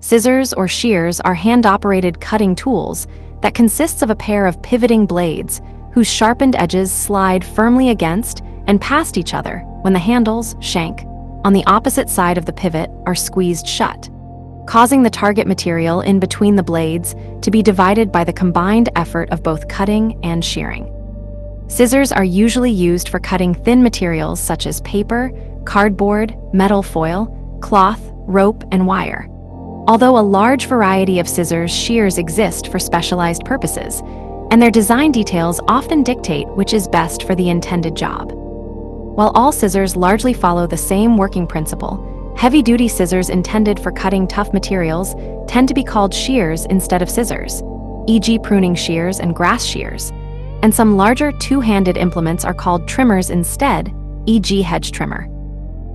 Scissors or shears are hand-operated cutting tools that consists of a pair of pivoting blades whose sharpened edges slide firmly against and past each other when the handles, shank, on the opposite side of the pivot are squeezed shut, causing the target material in between the blades to be divided by the combined effort of both cutting and shearing. Scissors are usually used for cutting thin materials such as paper, cardboard, metal foil, cloth, rope, and wire. Although a large variety of scissors shears exist for specialized purposes, and their design details often dictate which is best for the intended job. While all scissors largely follow the same working principle, heavy-duty scissors intended for cutting tough materials tend to be called shears instead of scissors, e.g. pruning shears and grass shears, and some larger two-handed implements are called trimmers instead, e.g. hedge trimmer.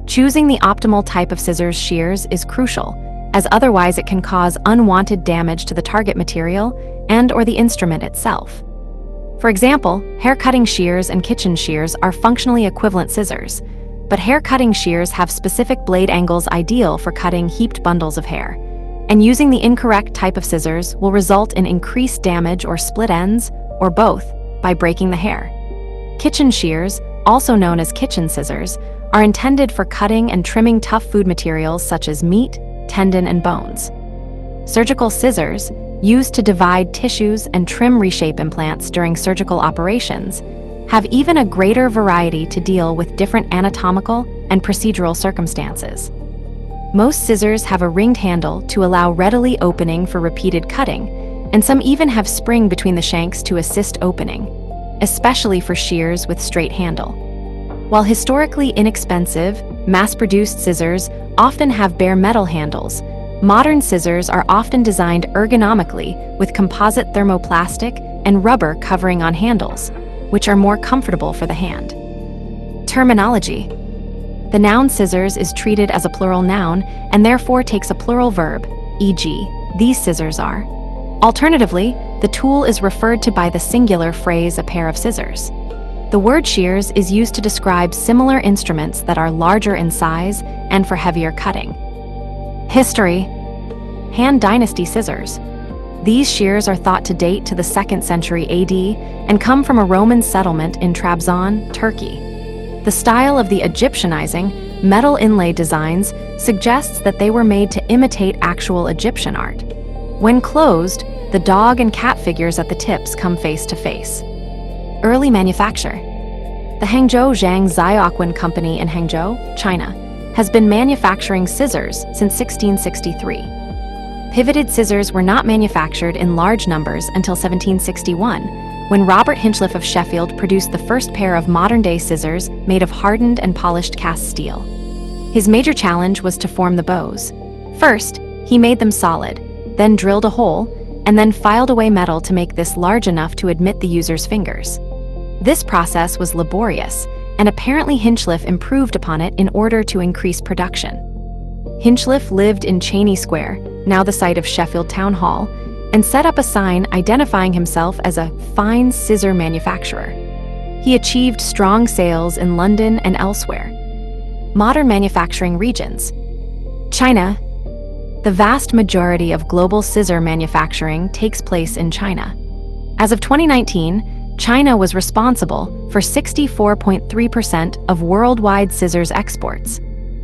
Choosing the optimal type of scissors shears is crucial, as otherwise it can cause unwanted damage to the target material and/or the instrument itself. For example, hair-cutting shears and kitchen shears are functionally equivalent scissors, but hair-cutting shears have specific blade angles ideal for cutting heaped bundles of hair, and using the incorrect type of scissors will result in increased damage or split ends, or both, by breaking the hair. Kitchen shears, also known as kitchen scissors, are intended for cutting and trimming tough food materials such as meat, tendon, and bones. Surgical scissors, used to divide tissues and trim reshape implants during surgical operations, have even a greater variety to deal with different anatomical and procedural circumstances. Most scissors have a ringed handle to allow readily opening for repeated cutting, and some even have spring between the shanks to assist opening, especially for shears with straight handle. While historically inexpensive, mass-produced scissors often have bare metal handles, modern scissors are often designed ergonomically with composite thermoplastic and rubber covering on handles, which are more comfortable for the hand. Terminology. The noun scissors is treated as a plural noun and therefore takes a plural verb, e.g., these scissors are. Alternatively, the tool is referred to by the singular phrase a pair of scissors. The word shears is used to describe similar instruments that are larger in size and for heavier cutting. History. Han Dynasty scissors. These shears are thought to date to the 2nd century AD and come from a Roman settlement in Trabzon, Turkey. The style of the Egyptianizing, metal inlay designs suggests that they were made to imitate actual Egyptian art. When closed, the dog and cat figures at the tips come face to face. Early manufacture. The Hangzhou Zhang Zhaoquan Company in Hangzhou, China, has been manufacturing scissors since 1663. Pivoted scissors were not manufactured in large numbers until 1761, when Robert Hinchliffe of Sheffield produced the first pair of modern-day scissors made of hardened and polished cast steel. His major challenge was to form the bows. First, he made them solid, then drilled a hole, and then filed away metal to make this large enough to admit the user's fingers. This process was laborious, and apparently Hinchliffe improved upon it in order to increase production. Hinchliffe lived in Cheney Square, now the site of Sheffield Town Hall, and set up a sign identifying himself as a fine scissor manufacturer. He achieved strong sales in London and elsewhere. Modern manufacturing regions. China. The vast majority of global scissor manufacturing takes place in China. As of 2019, China was responsible for 64.3% of worldwide scissors exports.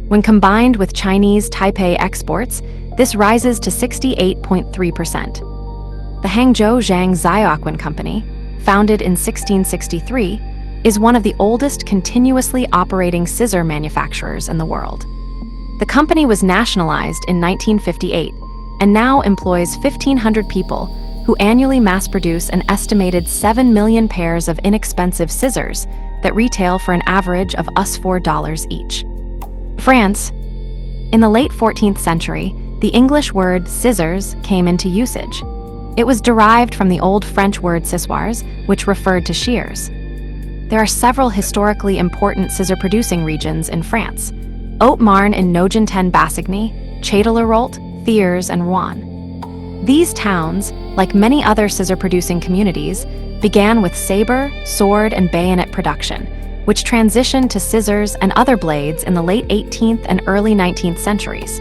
When combined with Chinese Taipei exports, this rises to 68.3%. The Hangzhou Zhang Zhaoquan Company, founded in 1663, is one of the oldest continuously operating scissor manufacturers in the world. The company was nationalized in 1958 and now employs 1,500 people who annually mass-produce an estimated 7 million pairs of inexpensive scissors that retail for an average of $4 each. France. In the late 14th century, the English word scissors came into usage. It was derived from the Old French word cissoirs, which referred to shears. There are several historically important scissor-producing regions in France: Haute-Marne and Nogent-en-Bassigny, Châtellerault, Thiers, and Rouen. These towns, like many other scissor-producing communities, began with saber, sword, and bayonet production, which transitioned to scissors and other blades in the late 18th and early 19th centuries.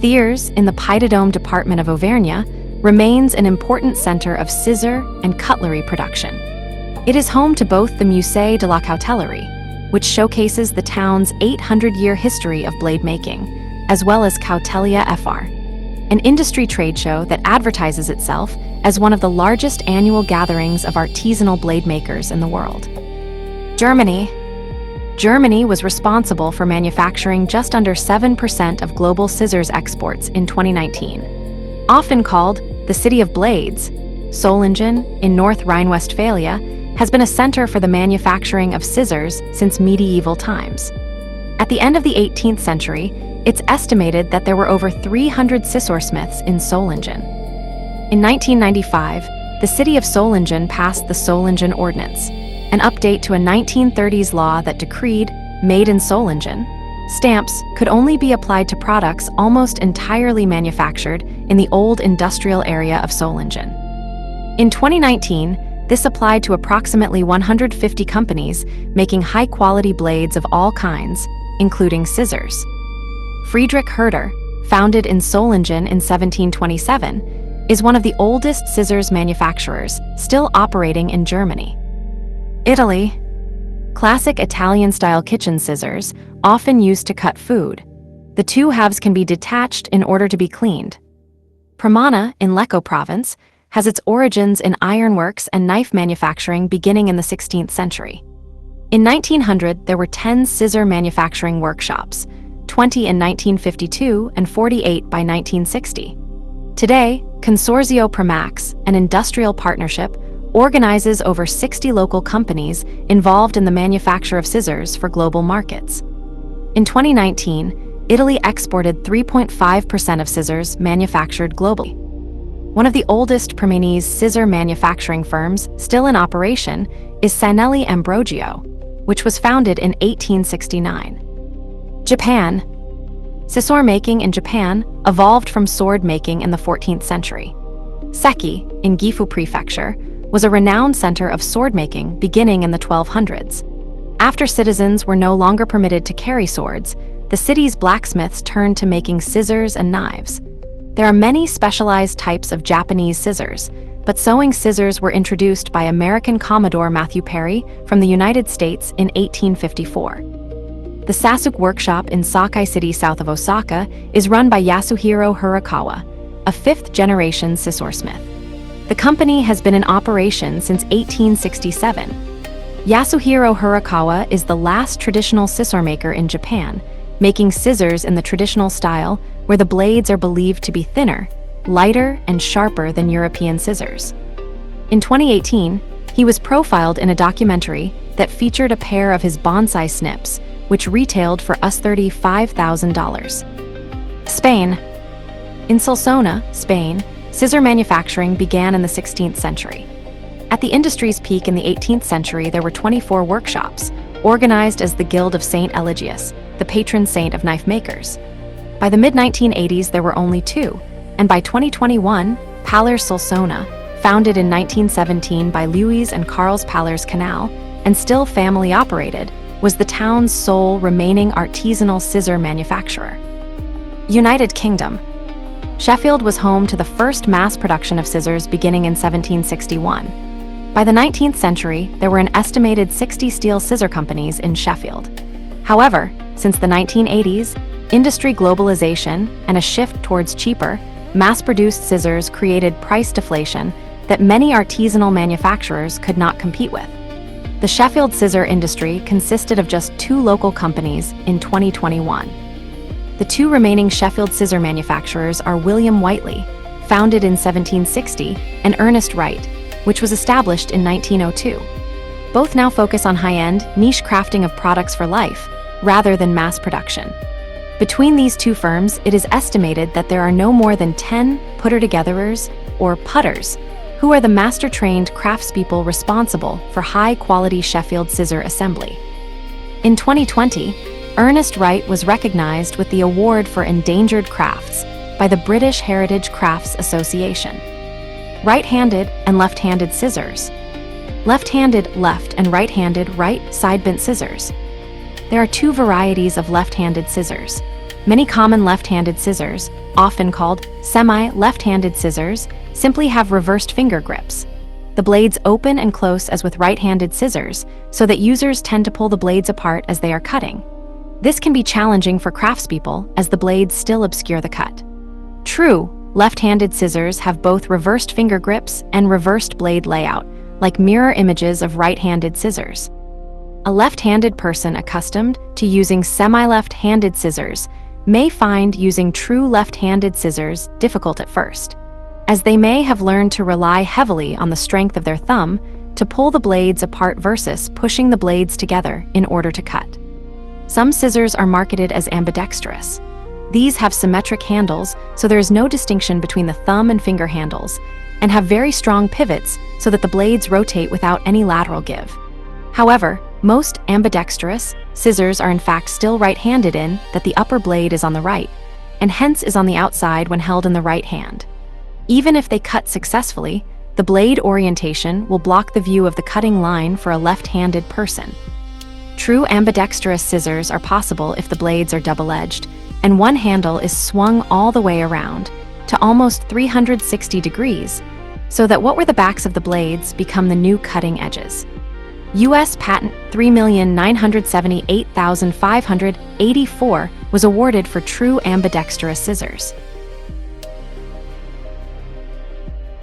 Thiers, in the Puy-de-Dôme department of Auvergne, remains an important center of scissor and cutlery production. It is home to both the Musée de la Coutellerie, which showcases the town's 800-year history of blade making, as well as Coutelia FR, an industry trade show that advertises itself as one of the largest annual gatherings of artisanal blade makers in the world. Germany was responsible for manufacturing just under 7% of global scissors exports in 2019. Often called the City of Blades, Solingen, in North Rhine-Westphalia, has been a center for the manufacturing of scissors since medieval times. At the end of the 18th century, it's estimated that there were over 300 scissorsmiths in Solingen. In 1995, the city of Solingen passed the Solingen Ordinance, an update to a 1930s law that decreed, made in Solingen, stamps could only be applied to products almost entirely manufactured in the old industrial area of Solingen. In 2019, this applied to approximately 150 companies making high-quality blades of all kinds, including scissors. Friedrich Herder, founded in Solingen in 1727, is one of the oldest scissors manufacturers still operating in Germany. Italy. Classic Italian-style kitchen scissors, often used to cut food. The two halves can be detached in order to be cleaned. Premana, in Lecco province, has its origins in ironworks and knife manufacturing beginning in the 16th century. In 1900, there were 10 scissor manufacturing workshops, 20 in 1952 and 48 by 1960. Today, Consorzio Premax, an industrial partnership, organizes over 60 local companies involved in the manufacture of scissors for global markets. In 2019, Italy exported 3.5% of scissors manufactured globally. One of the oldest Parmenese scissor manufacturing firms still in operation is Sanelli Ambrogio, which was founded in 1869. Japan. Scissor making in Japan evolved from sword making in the 14th century. Seki, in Gifu Prefecture, was a renowned center of sword making beginning in the 1200s. After citizens were no longer permitted to carry swords, the city's blacksmiths turned to making scissors and knives. There are many specialized types of Japanese scissors, but sewing scissors were introduced by American Commodore Matthew Perry from the United States in 1854. The Sasuk Workshop in Sakai City south of Osaka is run by Yasuhiro Hirakawa, a fifth-generation scissorsmith. The company has been in operation since 1867. Yasuhiro Hirakawa is the last traditional scissor maker in Japan, making scissors in the traditional style where the blades are believed to be thinner, lighter, and sharper than European scissors. In 2018, he was profiled in a documentary that featured a pair of his bonsai snips, which retailed for US $35,000. Spain. In Solsona, Spain, scissor manufacturing began in the 16th century. At the industry's peak in the 18th century, there were 24 workshops, organized as the Guild of St. Eligius, the patron saint of knife makers. By the mid-1980s, there were only 2, and by 2021, Pallers Solsona, founded in 1917 by Louis and Carls Pallers Canal, and still family-operated, was the town's sole remaining artisanal scissor manufacturer. United Kingdom. Sheffield was home to the first mass production of scissors beginning in 1761. By the 19th century, there were an estimated 60 steel scissor companies in Sheffield. However, since the 1980s, industry globalization and a shift towards cheaper, mass-produced scissors created price deflation that many artisanal manufacturers could not compete with. The Sheffield scissor industry consisted of just 2 local companies in 2021. The 2 remaining Sheffield scissor manufacturers are William Whiteley, founded in 1760, and Ernest Wright, which was established in 1902. Both now focus on high-end, niche crafting of products for life, rather than mass production. Between these 2 firms, it is estimated that there are no more than 10 putter-togetherers, or putters, who are the master-trained craftspeople responsible for high-quality Sheffield scissor assembly. In 2020, Ernest Wright was recognized with the Award for Endangered Crafts by the British Heritage Crafts Association. Right-handed and left-handed scissors. Left-handed left and right-handed right side-bent scissors. There are 2 varieties of left-handed scissors. Many common left-handed scissors, often called semi-left-handed scissors, simply have reversed finger grips. The blades open and close as with right-handed scissors, so that users tend to pull the blades apart as they are cutting. This can be challenging for craftspeople as the blades still obscure the cut. True left-handed scissors have both reversed finger grips and reversed blade layout, like mirror images of right-handed scissors. A left-handed person accustomed to using semi-left-handed scissors may find using true left-handed scissors difficult at first, as they may have learned to rely heavily on the strength of their thumb to pull the blades apart versus pushing the blades together in order to cut. Some scissors are marketed as ambidextrous. These have symmetric handles, so there is no distinction between the thumb and finger handles, and have very strong pivots so that the blades rotate without any lateral give. However, most ambidextrous scissors are in fact still right-handed in that the upper blade is on the right, and hence is on the outside when held in the right hand. Even if they cut successfully, the blade orientation will block the view of the cutting line for a left-handed person. True ambidextrous scissors are possible if the blades are double-edged, and one handle is swung all the way around to almost 360 degrees, so that what were the backs of the blades become the new cutting edges. U.S. Patent 3,978,584 was awarded for true ambidextrous scissors.